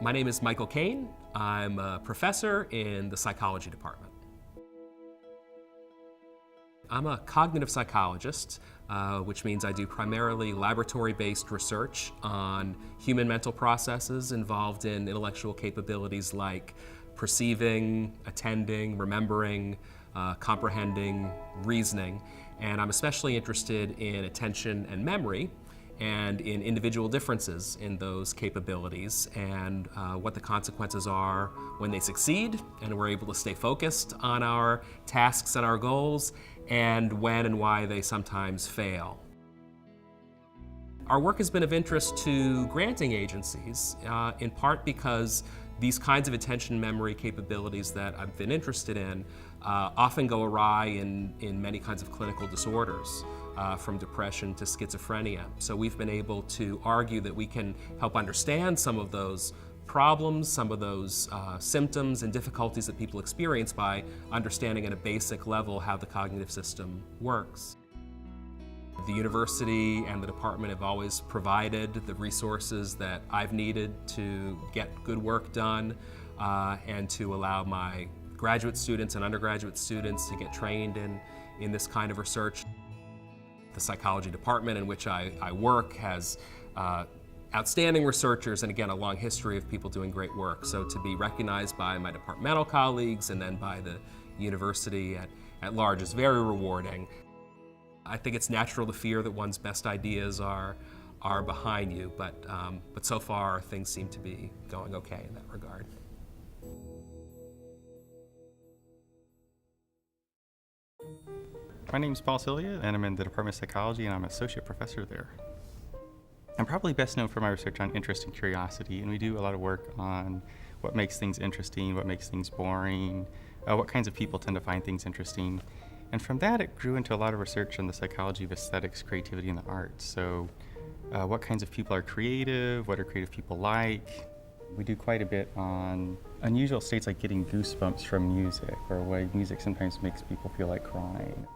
My name is Michael Kane. I'm a professor in the psychology department. I'm a cognitive psychologist, which means I do primarily laboratory-based research on human mental processes involved in intellectual capabilities like perceiving, attending, remembering, comprehending, reasoning. And I'm especially interested in attention and memory, and in individual differences in those capabilities and what the consequences are when they succeed and we're able to stay focused on our tasks and our goals, and when and why they sometimes fail. Our work has been of interest to granting agencies, in part because these kinds of attention memory capabilities that I've been interested in often go awry in many kinds of clinical disorders, from depression to schizophrenia. So we've been able to argue that we can help understand some of those problems, some of those symptoms and difficulties that people experience by understanding at a basic level how the cognitive system works. The university and the department have always provided the resources that I've needed to get good work done and to allow my graduate students and undergraduate students to get trained in this kind of research. The psychology department in which I work has outstanding researchers and, again, a long history of people doing great work. So to be recognized by my departmental colleagues and then by the university at large is very rewarding. I think it's natural to fear that one's best ideas are behind you, but so far things seem to be going okay in that regard. My name is Silvia, and I'm in the Department of Psychology, and I'm an associate professor there. I'm probably best known for my research on interest and curiosity, and we do a lot of work on what makes things interesting, what makes things boring, what kinds of people tend to find things interesting. And from that, it grew into a lot of research on the psychology of aesthetics, creativity, and the arts. So what kinds of people are creative, what are creative people like. We do quite a bit on unusual states like getting goosebumps from music, or why music sometimes makes people feel like crying.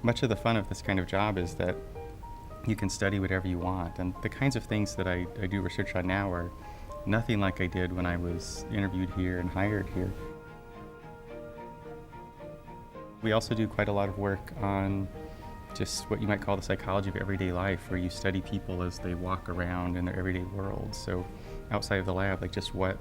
Much of the fun of this kind of job is that you can study whatever you want, and the kinds of things that I do research on now are nothing like I did when I was interviewed here and hired here. We also do quite a lot of work on just what you might call the psychology of everyday life, where you study people as they walk around in their everyday world. So outside of the lab, like just what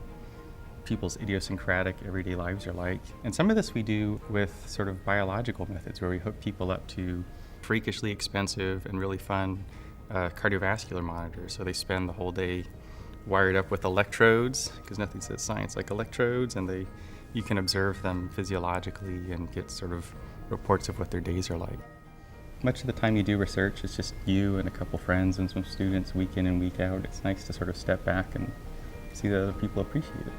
people's idiosyncratic everyday lives are like. And some of this we do with sort of biological methods, where we hook people up to freakishly expensive and really fun cardiovascular monitors. So they spend the whole day wired up with electrodes, because nothing says science like electrodes, and you can observe them physiologically and get sort of reports of what their days are like. Much of the time you do research, it's just you and a couple friends and some students week in and week out. It's nice to sort of step back and see that other people appreciate it.